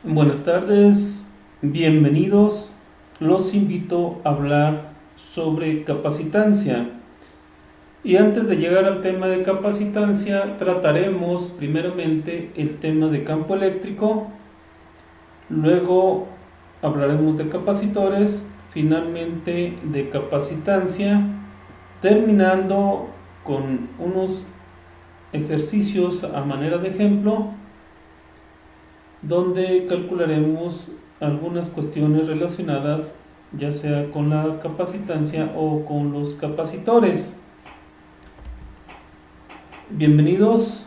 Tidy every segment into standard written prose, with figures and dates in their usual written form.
Buenas tardes, bienvenidos. Los invito a hablar sobre capacitancia. Y antes de llegar al tema de capacitancia, trataremos primeramente el tema de campo eléctrico, luego hablaremos de capacitores, finalmente de capacitancia, terminando con unos ejercicios a manera de ejemplo donde calcularemos algunas cuestiones relacionadas ya sea con la capacitancia o con los capacitores. Bienvenidos.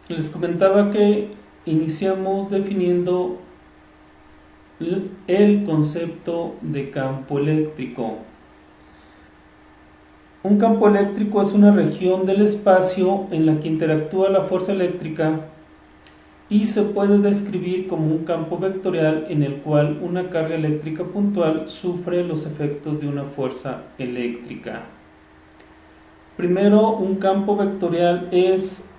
Les comentaba que iniciamos definiendo el concepto de campo eléctrico. Un campo eléctrico es una región del espacio en la que interactúa la fuerza eléctrica y se puede describir como un campo vectorial en el cual una carga eléctrica puntual sufre los efectos de una fuerza eléctrica. Primero, un campo vectorial es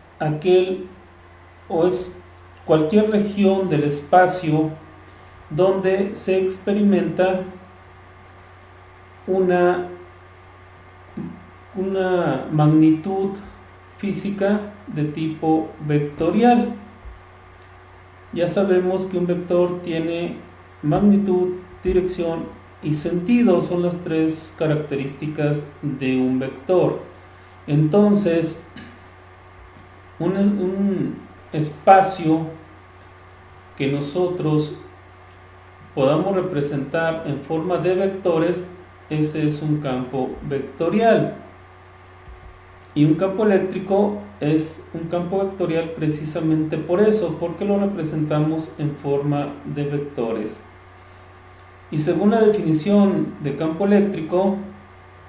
cualquier región del espacio donde se experimenta una magnitud física de tipo vectorial. Ya sabemos que un vector tiene magnitud, dirección y sentido, son las tres características de un vector. Entonces, un espacio que nosotros podamos representar en forma de vectores, ese es un campo vectorial. Y un campo eléctrico es un campo vectorial precisamente por eso, porque lo representamos en forma de vectores. Y según la definición de campo eléctrico,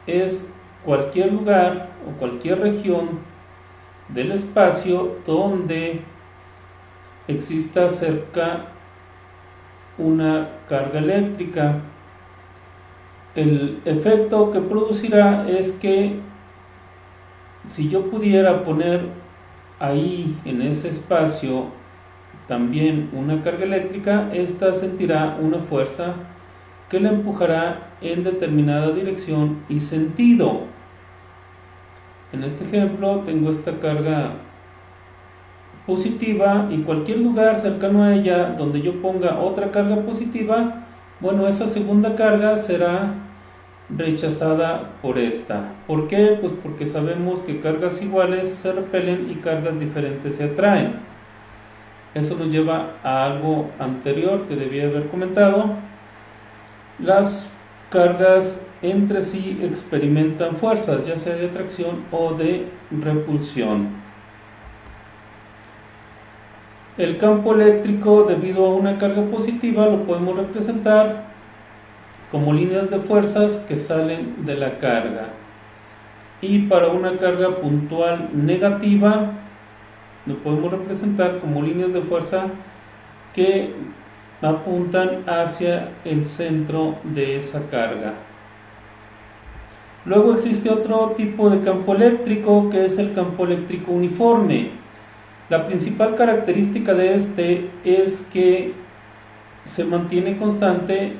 es cualquier lugar o cualquier región del espacio donde exista cerca una carga eléctrica. El efecto que producirá es que si yo pudiera poner ahí en ese espacio también una carga eléctrica, esta sentirá una fuerza que la empujará en determinada dirección y sentido. En este ejemplo tengo esta carga positiva y cualquier lugar cercano a ella donde yo ponga otra carga positiva, bueno, esa segunda carga será rechazada por esta. ¿Por qué? Pues porque sabemos que cargas iguales se repelen y cargas diferentes se atraen. Eso nos lleva a algo anterior que debía haber comentado. Las cargas entre sí experimentan fuerzas, ya sea de atracción o de repulsión. El campo eléctrico, debido a una carga positiva, lo podemos representar como líneas de fuerzas que salen de la carga. Y para una carga puntual negativa, lo podemos representar como líneas de fuerza que apuntan hacia el centro de esa carga. Luego existe otro tipo de campo eléctrico, que es el campo eléctrico uniforme. La principal característica de este es que se mantiene constante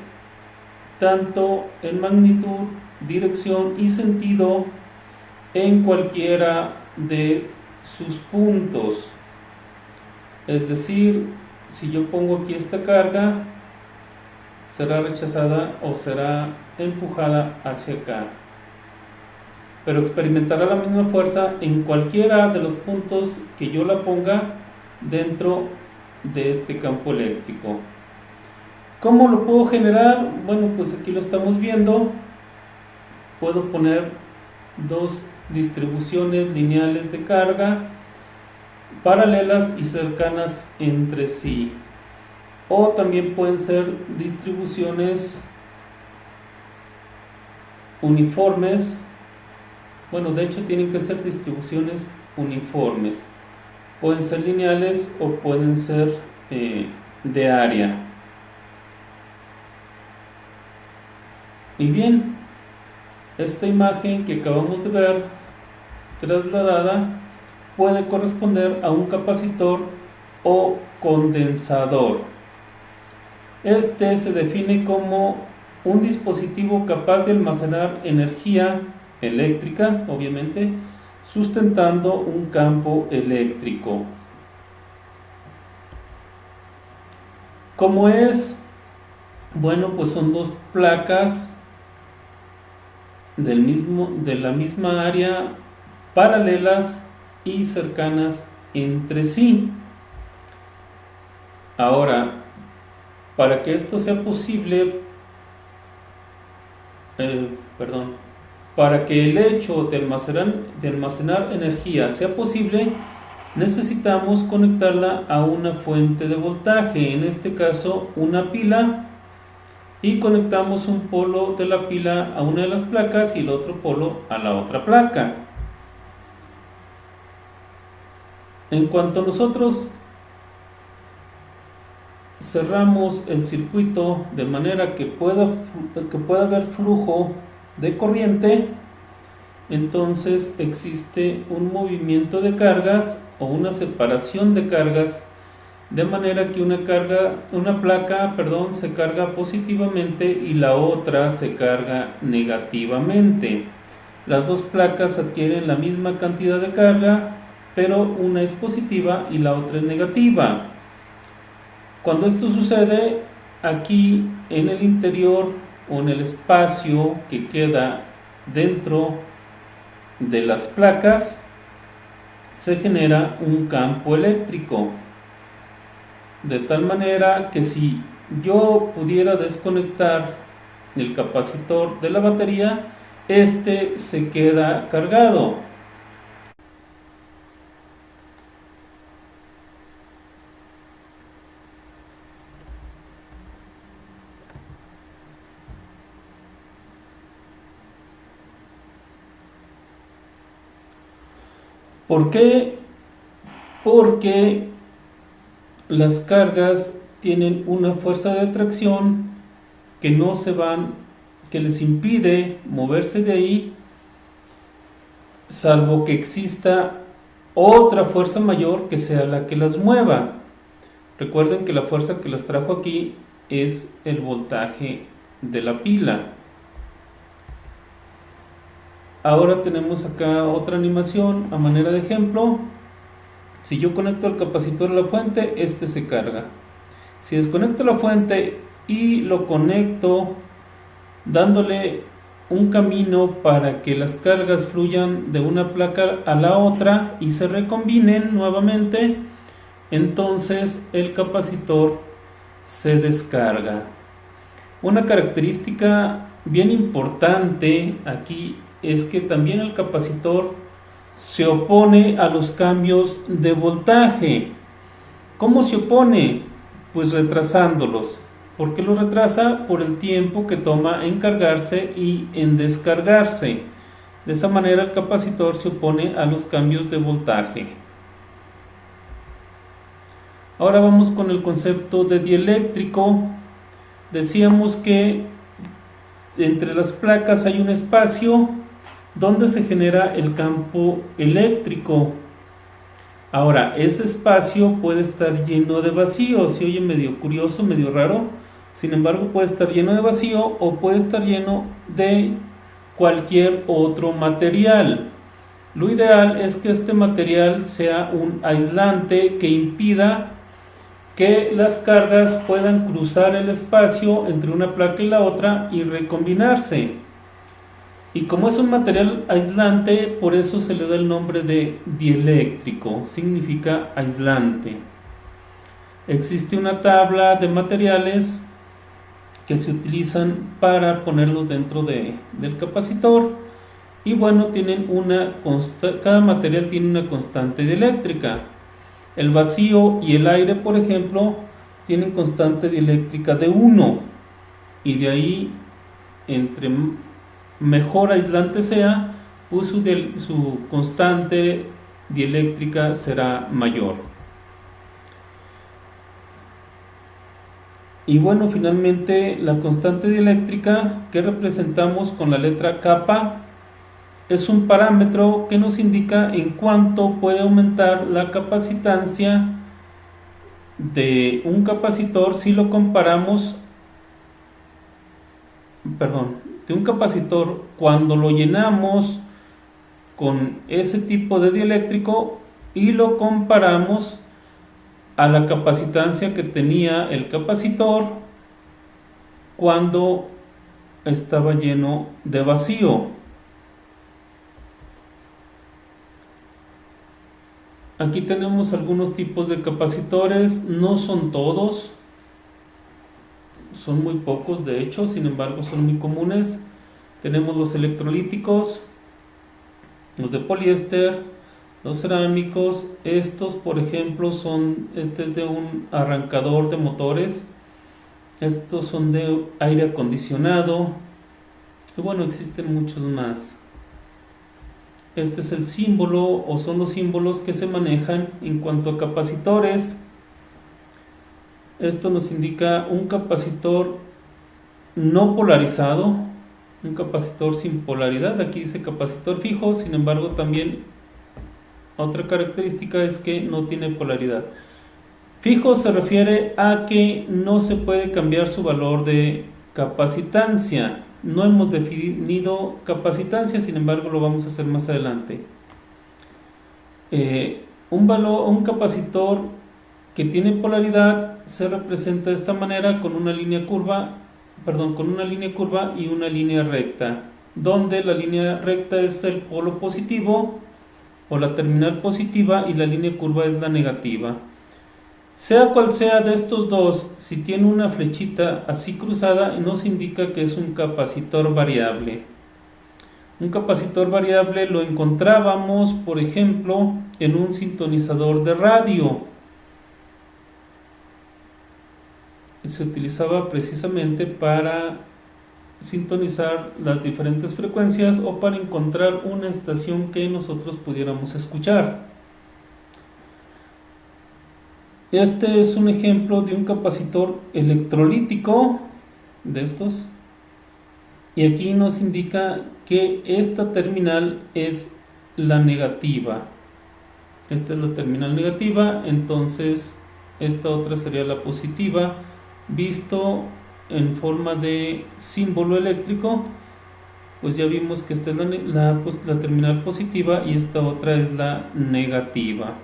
tanto en magnitud, dirección y sentido en cualquiera de sus puntos. Es decir, si yo pongo aquí esta carga, será rechazada o será empujada hacia acá, pero experimentará la misma fuerza en cualquiera de los puntos que yo la ponga dentro de este campo eléctrico. ¿Cómo lo puedo generar? Bueno, pues aquí lo estamos viendo. Puedo poner dos distribuciones lineales de carga paralelas y cercanas entre sí, o también pueden ser distribuciones uniformes. Bueno, de hecho tienen que ser distribuciones uniformes, pueden ser lineales o pueden ser de área. Y bien, esta imagen que acabamos de ver trasladada puede corresponder a un capacitor o condensador. Este se define como un dispositivo capaz de almacenar energía eléctrica, obviamente, sustentando un campo eléctrico. ¿Cómo es? Bueno, pues son dos placas de la misma área, paralelas y cercanas entre sí. Ahora, para que esto sea posible, para que el hecho de almacenar energía sea posible, necesitamos conectarla a una fuente de voltaje, en este caso una pila, y conectamos un polo de la pila a una de las placas y el otro polo a la otra placa. En cuanto nosotros cerramos el circuito de manera que pueda haber flujo de corriente, entonces existe un movimiento de cargas o una separación de cargas, de manera que una placa se carga positivamente y la otra se carga negativamente. Las dos placas adquieren la misma cantidad de carga, pero una es positiva y la otra es negativa. Cuando esto sucede, aquí en el interior o en el espacio que queda dentro de las placas, se genera un campo eléctrico, de tal manera que si yo pudiera desconectar el capacitor de la batería, este se queda cargado. ¿Por qué? Porque las cargas tienen una fuerza de atracción que les impide moverse de ahí, salvo que exista otra fuerza mayor que sea la que las mueva. Recuerden que la fuerza que las trajo aquí es el voltaje de la pila. Ahora tenemos acá otra animación a manera de ejemplo. Si yo conecto el capacitor a la fuente, este se carga. Si desconecto la fuente y lo conecto dándole un camino para que las cargas fluyan de una placa a la otra y se recombinen nuevamente, entonces el capacitor se descarga. Una característica bien importante aquí es que también el capacitor se opone a los cambios de voltaje. ¿Cómo se opone? Pues retrasándolos. ¿Por qué los retrasa? Por el tiempo que toma en cargarse y en descargarse. De esa manera el capacitor se opone a los cambios de voltaje. Ahora vamos con el concepto de dieléctrico. Decíamos que entre las placas hay un espacio donde se genera el campo eléctrico. Ahora, ese espacio puede estar lleno de vacío. Se oye medio curioso, medio raro. Sin embargo, puede estar lleno de vacío o puede estar lleno de cualquier otro material. Lo ideal es que este material sea un aislante que impida que las cargas puedan cruzar el espacio entre una placa y la otra y recombinarse. Y como es un material aislante, por eso se le da el nombre de dieléctrico, significa aislante. Existe una tabla de materiales que se utilizan para ponerlos dentro del capacitor, y bueno, cada material tiene una constante dieléctrica. El vacío y el aire, por ejemplo, tienen constante dieléctrica de 1, y de ahí, entre mejor aislante sea, pues su constante dieléctrica será mayor. Y bueno, finalmente la constante dieléctrica que representamos con la letra kappa es un parámetro que nos indica en cuánto puede aumentar la capacitancia de un capacitor si lo comparamos, de un capacitor cuando lo llenamos con ese tipo de dieléctrico y lo comparamos a la capacitancia que tenía el capacitor cuando estaba lleno de vacío. Aquí tenemos algunos tipos de capacitores, no son todos, son muy pocos de hecho, sin embargo son muy comunes. Tenemos los electrolíticos, los de poliéster, los cerámicos. Estos, por ejemplo, este es de un arrancador de motores, estos son de aire acondicionado, y bueno, existen muchos más. Este es el símbolo, o son los símbolos que se manejan en cuanto a capacitores. Esto nos indica un capacitor no polarizado, un capacitor sin polaridad. Aquí dice capacitor fijo, sin embargo también otra característica es que no tiene polaridad. Fijo se refiere a que no se puede cambiar su valor de capacitancia. No hemos definido capacitancia, sin embargo lo vamos a hacer más adelante. Un capacitor que tiene polaridad se representa de esta manera con una línea curva, y una línea recta, donde la línea recta es el polo positivo o la terminal positiva y la línea curva es la negativa. Sea cual sea de estos dos, si tiene una flechita así cruzada, nos indica que es un capacitor variable. Un capacitor variable lo encontrábamos, por ejemplo, en un sintonizador de radio. Se utilizaba precisamente para sintonizar las diferentes frecuencias o para encontrar una estación que nosotros pudiéramos escuchar. Este es un ejemplo de un capacitor electrolítico de estos, y aquí nos indica que esta terminal es la negativa. Esta es la terminal negativa, entonces esta otra sería la positiva, visto en forma de símbolo eléctrico. Pues ya vimos que esta es la terminal positiva y esta otra es la negativa.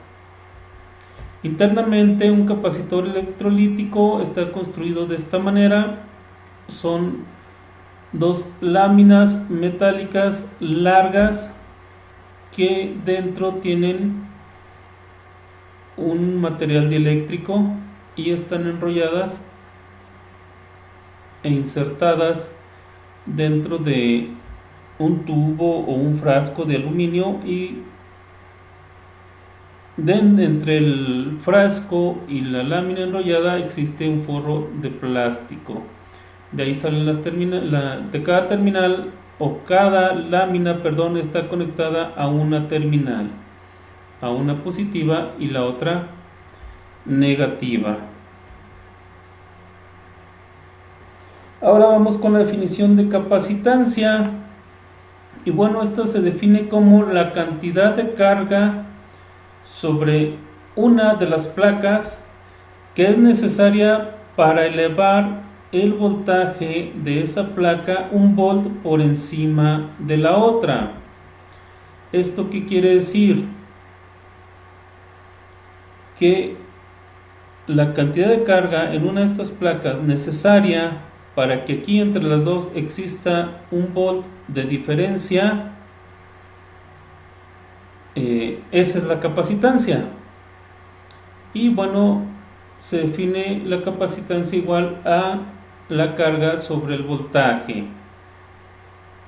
Internamente un capacitor electrolítico está construido de esta manera. Son dos láminas metálicas largas que dentro tienen un material dieléctrico y están enrolladas e insertadas dentro de un tubo o un frasco de aluminio, y entre el frasco y la lámina enrollada existe un forro de plástico. De ahí salen las de cada terminal, o cada lámina, está conectada a una terminal, a una positiva y la otra negativa. Ahora vamos con la definición de capacitancia. Y bueno, esto se define como la cantidad de carga sobre una de las placas que es necesaria para elevar el voltaje de esa placa 1 volt por encima de la otra. ¿Esto qué quiere decir? Que la cantidad de carga en una de estas placas necesaria para que aquí entre las dos exista 1 volt de diferencia, esa es la capacitancia. Y bueno, se define la capacitancia igual a la carga sobre el voltaje.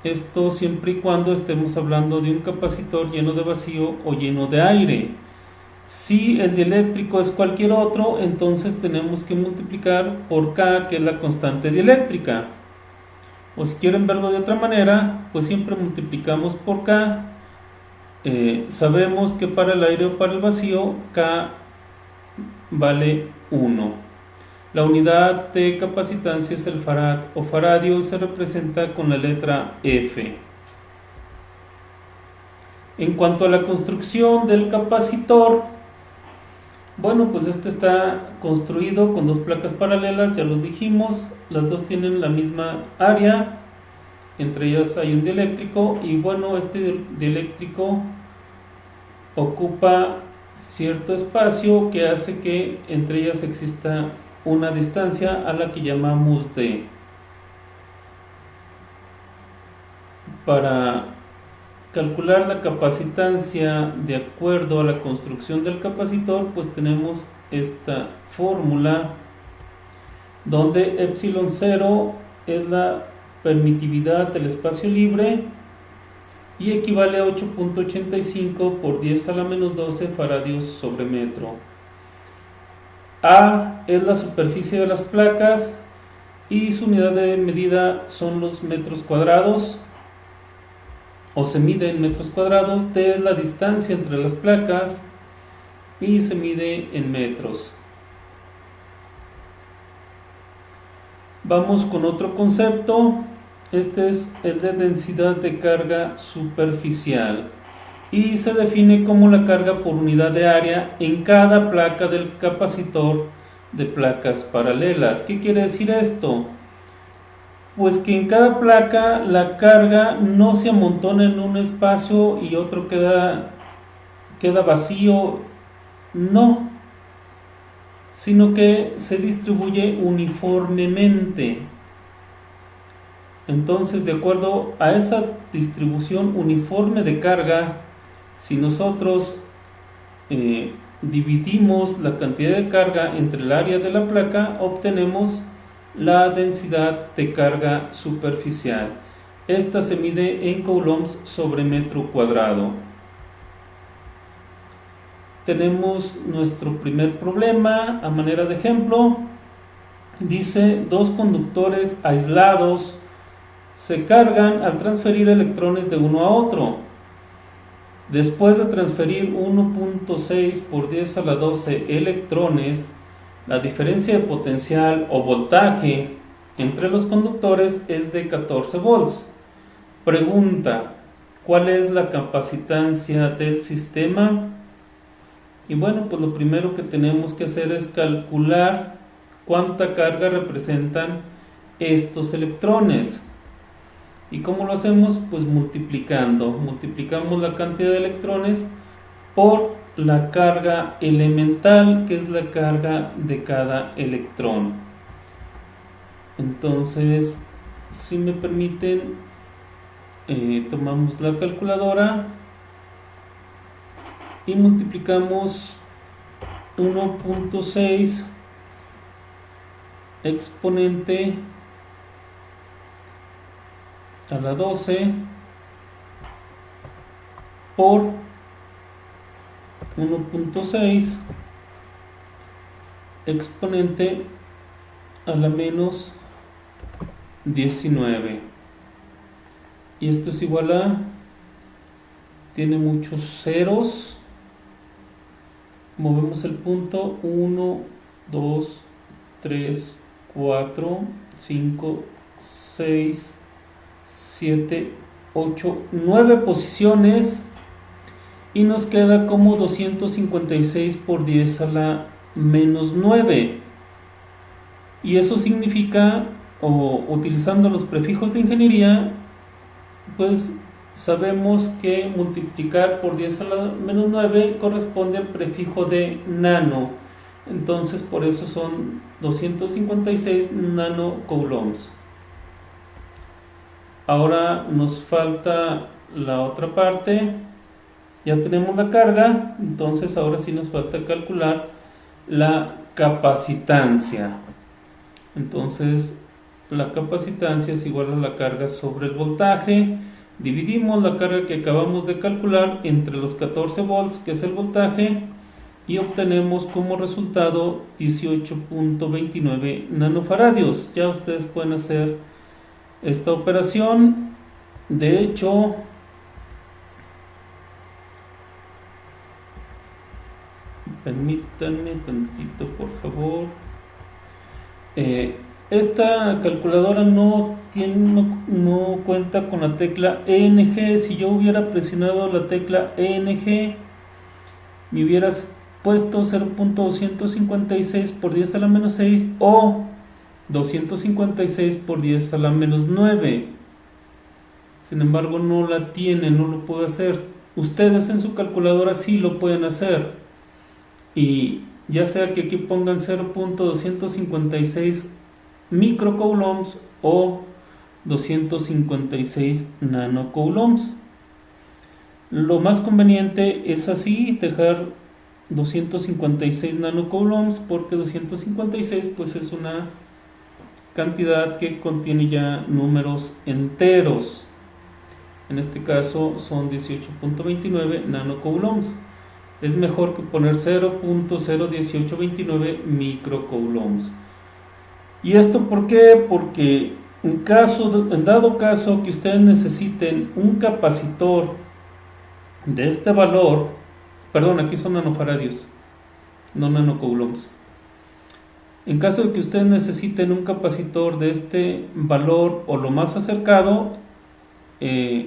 Esto siempre y cuando estemos hablando de un capacitor lleno de vacío o lleno de aire. Si el dieléctrico es cualquier otro, entonces tenemos que multiplicar por K, que es la constante dieléctrica. O si quieren verlo de otra manera, pues siempre multiplicamos por K. Sabemos que para el aire o para el vacío, K vale 1. La unidad de capacitancia es el farad o faradio, y se representa con la letra F. En cuanto a la construcción del capacitor, bueno, pues este está construido con dos placas paralelas, ya los dijimos, las dos tienen la misma área, entre ellas hay un dieléctrico y bueno, este dieléctrico ocupa cierto espacio que hace que entre ellas exista una distancia a la que llamamos D. Para calcular la capacitancia de acuerdo a la construcción del capacitor, pues tenemos esta fórmula donde epsilon 0 es la permitividad del espacio libre y equivale a 8.85 por 10 a la menos 12 faradios sobre metro. A es la superficie de las placas y su unidad de medida son los metros cuadrados, o se mide en metros cuadrados. T es la distancia entre las placas y se mide en metros. Vamos con otro concepto. Este es el de densidad de carga superficial y se define como la carga por unidad de área en cada placa del capacitor de placas paralelas. ¿Qué quiere decir esto? Pues que en cada placa la carga no se amontona en un espacio y otro queda vacío, no, sino que se distribuye uniformemente. Entonces, de acuerdo a esa distribución uniforme de carga, si nosotros dividimos la cantidad de carga entre el área de la placa, obtenemos la densidad de carga superficial. Esta se mide en coulombs sobre metro cuadrado. Tenemos nuestro primer problema a manera de ejemplo. Dice, dos conductores aislados se cargan al transferir electrones de uno a otro. Después de transferir 1.6 por 10 a la 12 electrones, la diferencia de potencial o voltaje entre los conductores es de 14 volts. Pregunta, ¿cuál es la capacitancia del sistema? Y bueno, pues lo primero que tenemos que hacer es calcular cuánta carga representan estos electrones. ¿Y cómo lo hacemos? Pues multiplicamos la cantidad de electrones por la carga elemental, que es la carga de cada electrón. Entonces, si me permiten, tomamos la calculadora y multiplicamos 1.6 exponente a la 12 por 1.6 exponente a la menos 19, y esto es igual a, tiene muchos ceros, movemos el punto, 1, 2, 3, 4, 5, 6, 7, 8, 9 posiciones y nos queda como 256 por 10 a la menos 9, y eso significa, o utilizando los prefijos de ingeniería, pues sabemos que multiplicar por 10 a la menos 9 corresponde al prefijo de nano, entonces por eso son 256 nanocoulombs. Ahora nos falta la otra parte. Ya tenemos la carga, entonces ahora sí nos falta calcular la capacitancia. Entonces la capacitancia es igual a la carga sobre el voltaje. Dividimos la carga que acabamos de calcular entre los 14 volts, que es el voltaje, y obtenemos como resultado 18.29 nanofaradios. Ya ustedes pueden hacer esta operación. De hecho, permítanme tantito, por favor. Esta calculadora no no cuenta con la tecla ENG. Si yo hubiera presionado la tecla ENG, me hubieras puesto 0.256 por 10 a la menos 6 o 256 por 10 a la menos 9. Sin embargo, no la tiene, no lo puede hacer. Ustedes en su calculadora sí lo pueden hacer. Y ya sea que aquí pongan 0.256 microcoulombs o 256 nanocoulombs. Lo más conveniente es así, dejar 256 nanocoulombs, porque 256 pues es una cantidad que contiene ya números enteros. En este caso son 18.29 nanocoulombs. Es mejor que poner 0.01829 microcoulombs. ¿Y esto por qué? Porque en dado caso que ustedes necesiten un capacitor de este valor, perdón, aquí son nanofaradios, no nanocoulombs. En caso de que ustedes necesiten un capacitor de este valor o lo más acercado, es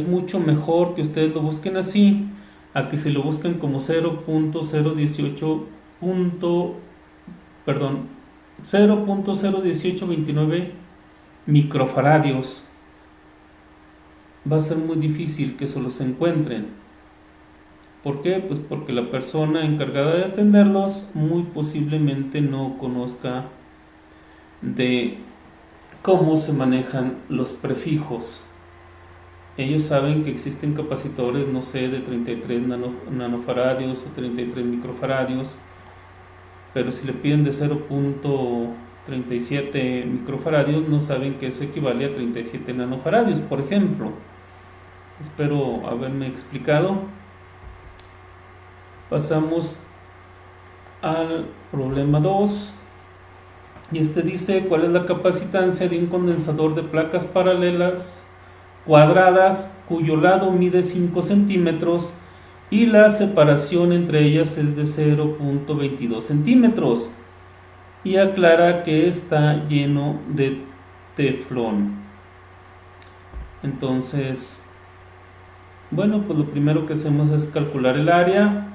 mucho mejor que ustedes lo busquen así a que si lo busquen como 0.01829 microfaradios. Va a ser muy difícil que se los encuentren. ¿Por qué? Pues porque la persona encargada de atenderlos muy posiblemente no conozca de cómo se manejan los prefijos. Ellos saben que existen capacitores, no sé, de 33 nanofaradios o 33 microfaradios, pero si le piden de 0.37 microfaradios, no saben que eso equivale a 37 nanofaradios, por ejemplo. Espero haberme explicado. Pasamos al problema 2. Y este dice: ¿cuál es la capacitancia de un condensador de placas paralelas cuadradas cuyo lado mide 5 centímetros y la separación entre ellas es de 0.22 centímetros? Y aclara que está lleno de teflón. Entonces, bueno, pues lo primero que hacemos es calcular el área.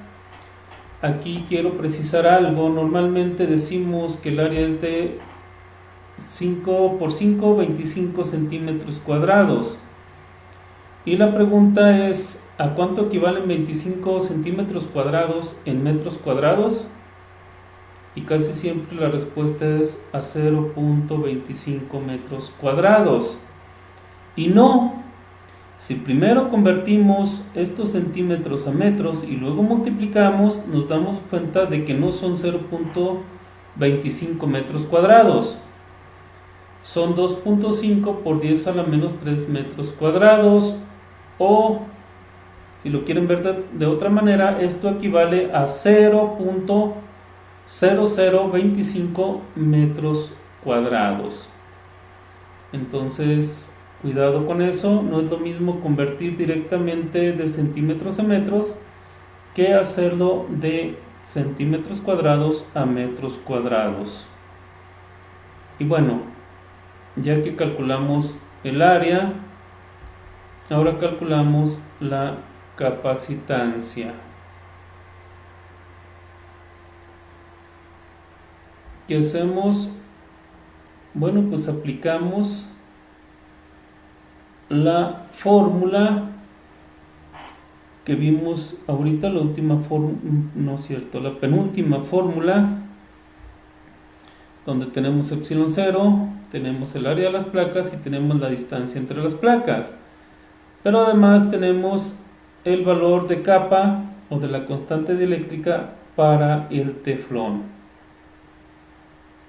Aquí quiero precisar algo. Normalmente decimos que el área es de 5 por 5, 25 centímetros cuadrados. Y la pregunta es: ¿a cuánto equivalen 25 centímetros cuadrados en metros cuadrados? Y casi siempre la respuesta es a 0.25 metros cuadrados. Y no, si primero convertimos estos centímetros a metros y luego multiplicamos, nos damos cuenta de que no son 0.25 metros cuadrados. Son 2.5 por 10 a la menos 3 metros cuadrados. O, si lo quieren ver de otra manera, esto equivale a 0.0025 metros cuadrados. Entonces, cuidado con eso. No es lo mismo convertir directamente de centímetros a metros que hacerlo de centímetros cuadrados a metros cuadrados. Y bueno, ya que calculamos el área, ahora calculamos la capacitancia. ¿Qué hacemos? Bueno, pues aplicamos la fórmula que vimos ahorita, la penúltima fórmula, donde tenemos epsilon 0, tenemos el área de las placas y tenemos la distancia entre las placas. Pero además tenemos el valor de capa o de la constante dieléctrica para el teflón.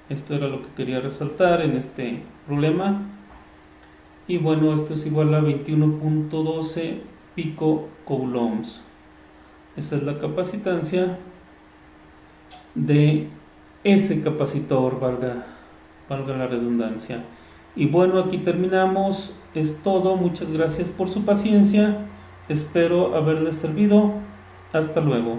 Esto era lo que quería resaltar en este problema. Y bueno, esto es igual a 21.12 picocoulombs. Esa es la capacitancia de ese capacitor, valga la redundancia. Y bueno, aquí terminamos. Es todo. Muchas gracias por su paciencia. Espero haberles servido. Hasta luego.